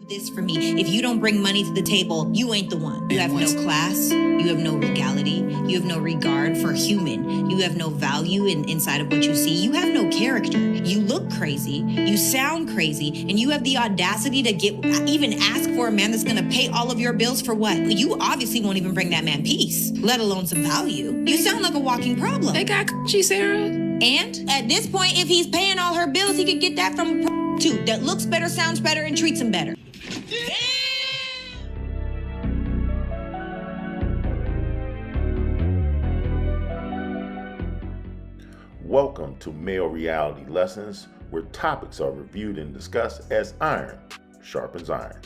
This for me. If you don't bring money to the table, you ain't the one. You have no class. You have no regality. You have no regard for human. You have no value inside of what you see. You have no character. You look crazy. You sound crazy. And you have the audacity to even ask for a man that's going to pay all of your bills for what? You obviously won't even bring that man peace, let alone some value. You sound like a walking problem. They got Sarah. And at this point, if he's paying all her bills, he could get that from a too. That looks better, sounds better, and treats him better. Welcome to Male Reality Lessons, where topics are reviewed and discussed as iron sharpens iron.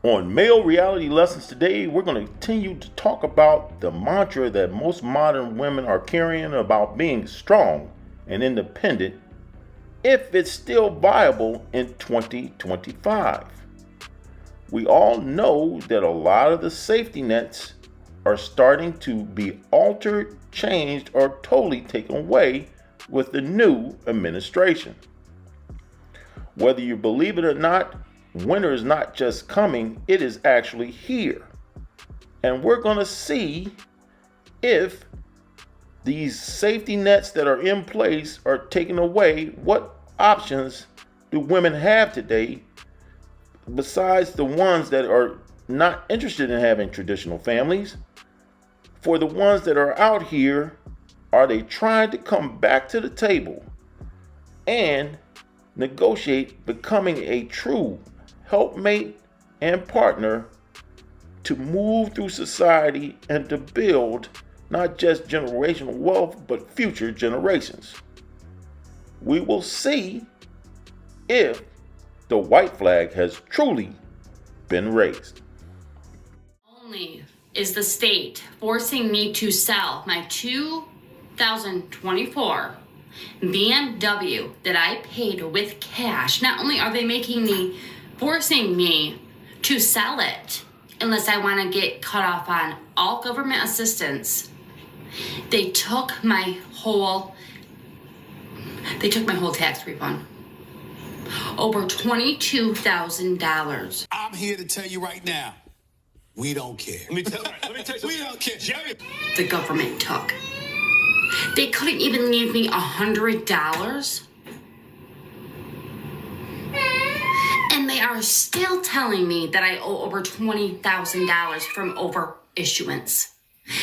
On Male Reality Lessons today, we're going to continue to talk about the mantra that most modern women are carrying about being strong and independent, if it's still viable in 2025. We all know that a lot of the safety nets are starting to be altered, changed, or totally taken away with the new administration. Whether you believe it or not, winter is not just coming, it is actually here. And we're going to see if these safety nets that are in place are taken away. What options do women have today besides the ones that are not interested in having traditional families? For the ones that are out here, are they trying to come back to the table and negotiate becoming a true helpmate and partner to move through society and to build not just generational wealth, but future generations? We will see if the white flag has truly been raised. Only is the state forcing me to sell my 2024 BMW that I paid with cash. Not only are they forcing me to sell it unless I want to get cut off on all government assistance, they took my whole tax refund. Over $22,000. I'm here to tell you right now, we don't care. Let me tell you, we don't care. The government took. They couldn't even leave me $100. And they are still telling me that I owe over $20,000 from over issuance.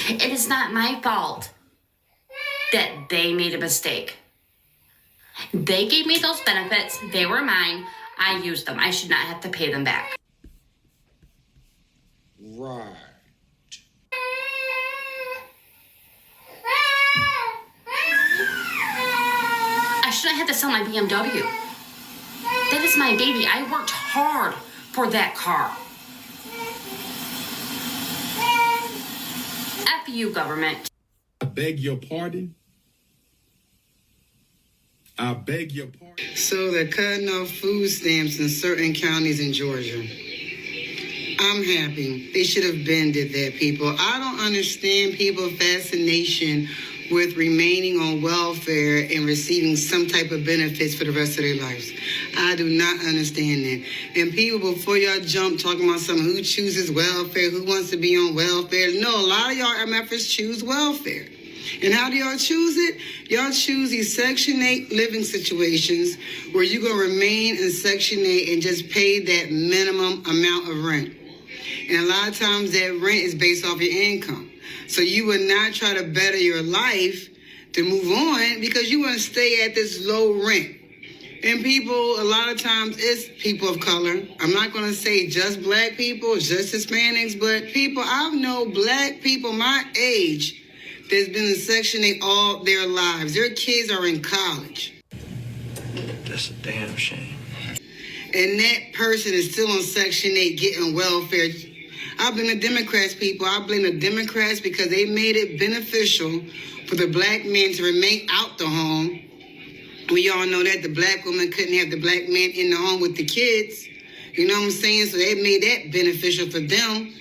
It is not my fault that they made a mistake. They gave me those benefits. They were mine. I used them. I should not have to pay them back. Right. I shouldn't have to sell my BMW. That is my baby. I worked hard for that car. F you, government. I beg your pardon. I beg your pardon. So they're cutting off food stamps in certain counties in Georgia. I'm happy. They should have been did that, people. I don't understand people's fascination with remaining on welfare and receiving some type of benefits for the rest of their lives. I do not understand that. And people, before y'all jump talking about something, who chooses welfare, who wants to be on welfare. No, a lot of y'all MFers choose welfare. And how do y'all choose it? Y'all choose these Section 8 living situations where you're going to remain in Section 8 and just pay that minimum amount of rent. And a lot of times that rent is based off your income. So you would not try to better your life to move on because you want to stay at this low rent. And people, a lot of times, it's people of color. I'm not going to say just black people, just Hispanics, but people, I know black people my age that's been in Section 8 all their lives. Their kids are in college. That's a damn shame. And that person is still on Section 8 getting welfare. I blame the Democrats, people. I blame the Democrats because they made it beneficial for the black men to remain out the home. We all know that the black woman couldn't have the black man in the home with the kids. You know what I'm saying? So they made that beneficial for them.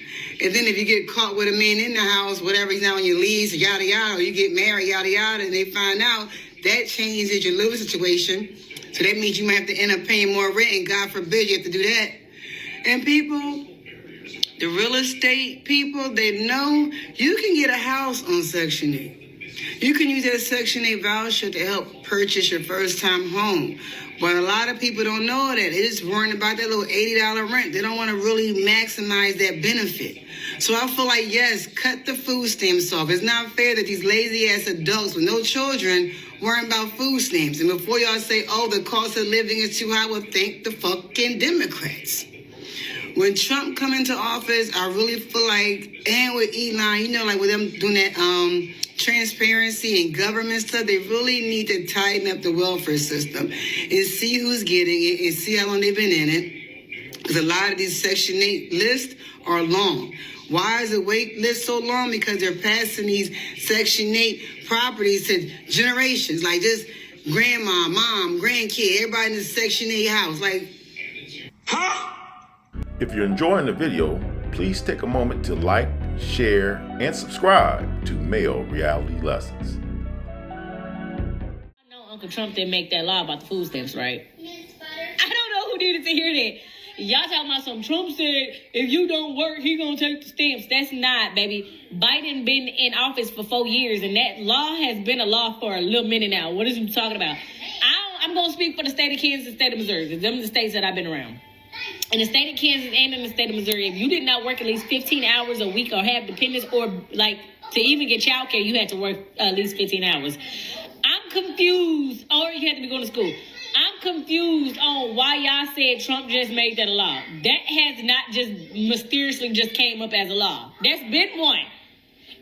And then if you get caught with a man in the house, whatever, he's not on your lease, yada, yada, or you get married, yada, yada, and they find out, that changes your living situation. So that means you might have to end up paying more rent, and God forbid you have to do that. And people, the real estate people, they know you can get a house on Section 8. You can use that Section 8 voucher to help purchase your first-time home. But a lot of people don't know that. They're just worrying about that little $80 rent. They don't want to really maximize that benefit. So I feel like, yes, cut the food stamps off. It's not fair that these lazy-ass adults with no children worrying about food stamps. And before y'all say, oh, the cost of living is too high, well, thank the fucking Democrats. When Trump come into office, I really feel like, and with Elon, you know, like with them doing that transparency and government stuff, they really need to tighten up the welfare system and see who's getting it and see how long they've been in it. Because a lot of these Section 8 lists are long. Why is the wait list so long? Because they're passing these Section 8 properties to generations, like just grandma, mom, grandkid, everybody in the Section 8 house. Like, If you're enjoying the video, please take a moment to like, share, and subscribe to Male Reality Lessons. I know Uncle Trump didn't make that law about the food stamps, right? I don't know who needed to hear that. Y'all talking about some Trump said, if you don't work, he gonna take the stamps. That's not, baby. Biden been in office for 4 years, and that law has been a law for a little minute now. What is he talking about? I'm gonna speak for the state of Kansas and state of Missouri, because them are the states that I've been around. In the state of Kansas and in the state of Missouri, if you did not work at least 15 hours a week or have dependents, or like to even get child care, you had to work at least 15 hours. I'm confused, or you had to be going to school. I'm confused on why y'all said Trump just made that a law. That has not just mysteriously just came up as a law. That's been one.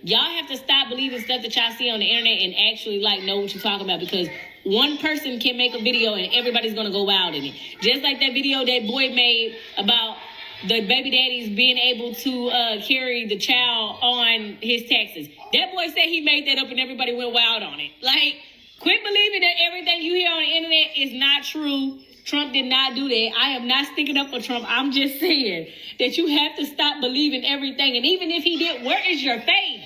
Y'all have to stop believing stuff that y'all see on the internet and actually like know what you're talking about, because one person can make a video and everybody's gonna go wild in it. Just like that video that boy made about the baby daddies being able to carry the child on his taxes. That boy said he made that up and everybody went wild on it. Like, quit believing that everything you hear on the internet is not true. Trump did not do that. I am not sticking up for Trump. I'm just saying that you have to stop believing everything. And even if he did, where is your faith?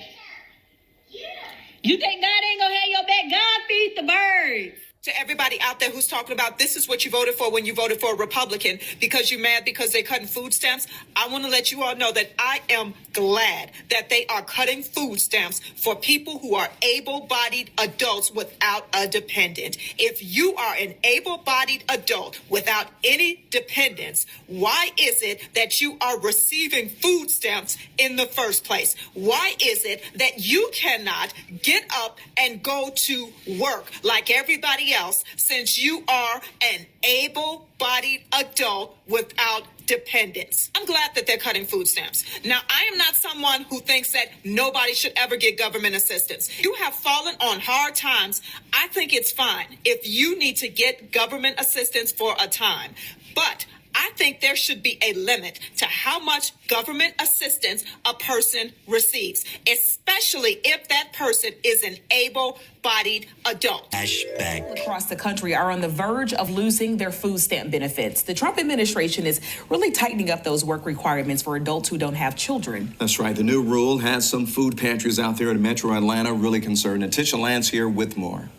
You think God ain't gonna have your back? God feeds the birds. To everybody out there who's talking about this is what you voted for when you voted for a Republican because you're mad because they're cutting food stamps, I want to let you all know that I am glad that they are cutting food stamps for people who are able-bodied adults without a dependent. If you are an able-bodied adult without any dependents, why is it that you are receiving food stamps in the first place? Why is it that you cannot get up and go to work like everybody else, since you are an able-bodied adult without dependents? I'm glad that they're cutting food stamps. Now, I am not someone who thinks that nobody should ever get government assistance. You have fallen on hard times. I think it's fine if you need to get government assistance for a time. But I think there should be a limit to how much government assistance a person receives, especially if that person is an able-bodied adult. Across the country are on the verge of losing their food stamp benefits. The Trump administration is really tightening up those work requirements for adults who don't have children. That's right. The new rule has some food pantries out there in Metro Atlanta really concerned. Natisha Lance here with more.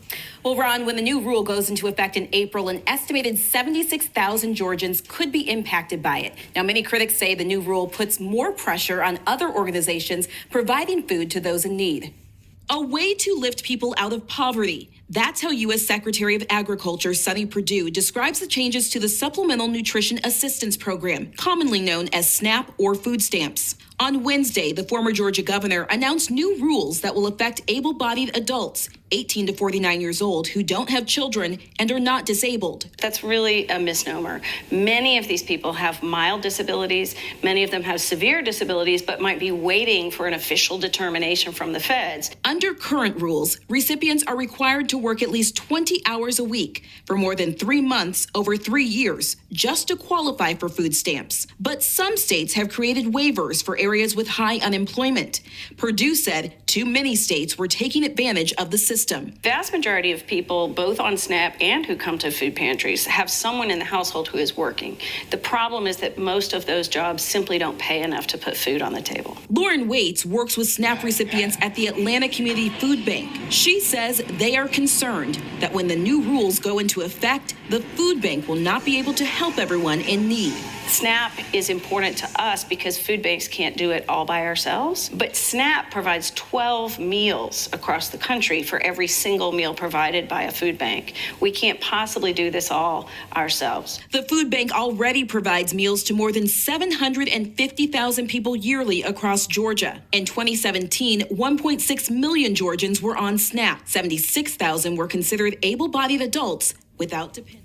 Well, Ron, when the new rule goes into effect in April, an estimated 76,000 Georgians could be impacted by it. Now, many critics say the new rule puts more pressure on other organizations providing food to those in need. A way to lift people out of poverty. That's how U.S. Secretary of Agriculture Sonny Perdue describes the changes to the Supplemental Nutrition Assistance Program, commonly known as SNAP or food stamps. On Wednesday, the former Georgia governor announced new rules that will affect able-bodied adults, 18 to 49 years old, who don't have children and are not disabled. That's really a misnomer. Many of these people have mild disabilities. Many of them have severe disabilities, but might be waiting for an official determination from the feds. Under current rules, recipients are required to work at least 20 hours a week for more than 3 months over 3 years just to qualify for food stamps. But some states have created waivers for areas with high unemployment. Purdue said too many states were taking advantage of the system. Vast majority of people, both on SNAP and who come to food pantries, have someone in the household who is working. The problem is that most of those jobs simply don't pay enough to put food on the table. Lauren Waits works with SNAP recipients at the Atlanta Community Food Bank. She says they are concerned that when the new rules go into effect, the food bank will not be able to help everyone in need. SNAP is important to us because food banks can't do it all by ourselves. But SNAP provides 12 meals across the country for every single meal provided by a food bank. We can't possibly do this all ourselves. The food bank already provides meals to more than 750,000 people yearly across Georgia. In 2017, 1.6 million Georgians were on SNAP. 76,000 were considered able-bodied adults without dependents.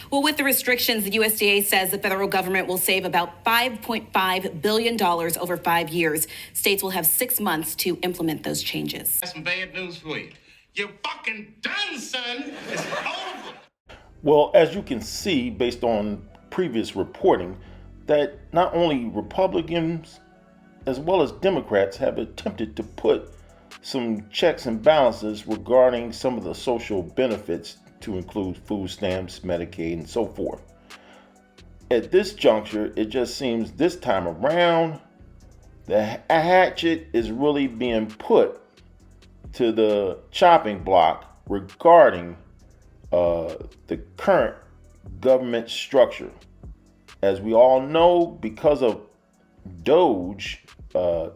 Well, with the restrictions, the USDA says the federal government will save about $5.5 billion over 5 years. States will have 6 months to implement those changes. That's some bad news for you. You're fucking done, son. It's over. Well, as you can see, based on previous reporting, that not only Republicans as well as Democrats have attempted to put some checks and balances regarding some of the social benefits to include food stamps, Medicaid, and so forth. At this juncture, it just seems this time around, the hatchet is really being put to the chopping block regarding the current government structure. As we all know, because of DOGE, the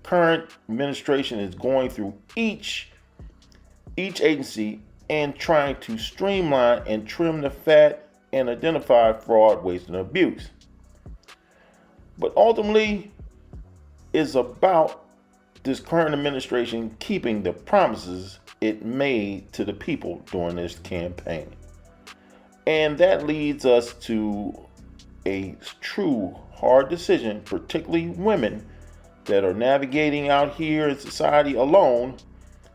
current administration is going through each agency and trying to streamline and trim the fat and identify fraud, waste, and abuse. But ultimately, it's about this current administration keeping the promises it made to the people during this campaign. And that leads us to a true hard decision, particularly women that are navigating out here in society alone,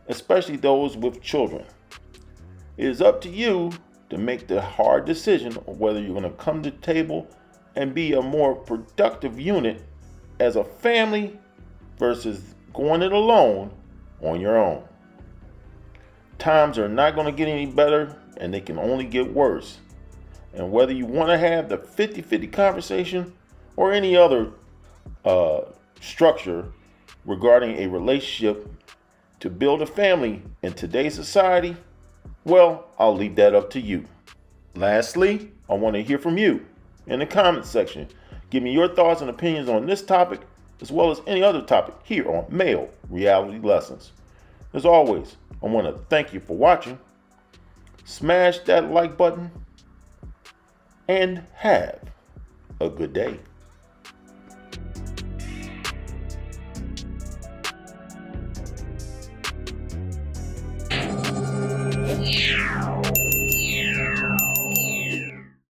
especially those with children. It is up to you to make the hard decision on whether you're going to come to the table and be a more productive unit as a family versus going it alone on your own. Times are not going to get any better, and they can only get worse. And whether you want to have the 50-50 conversation or any other structure regarding a relationship to build a family in today's society, well, I'll leave that up to you. Lastly, I want to hear from you in the comments section. Give me your thoughts and opinions on this topic, as well as any other topic here on Male Reality Lessons. As always, I want to thank you for watching. Smash that like button and have a good day. Yeah.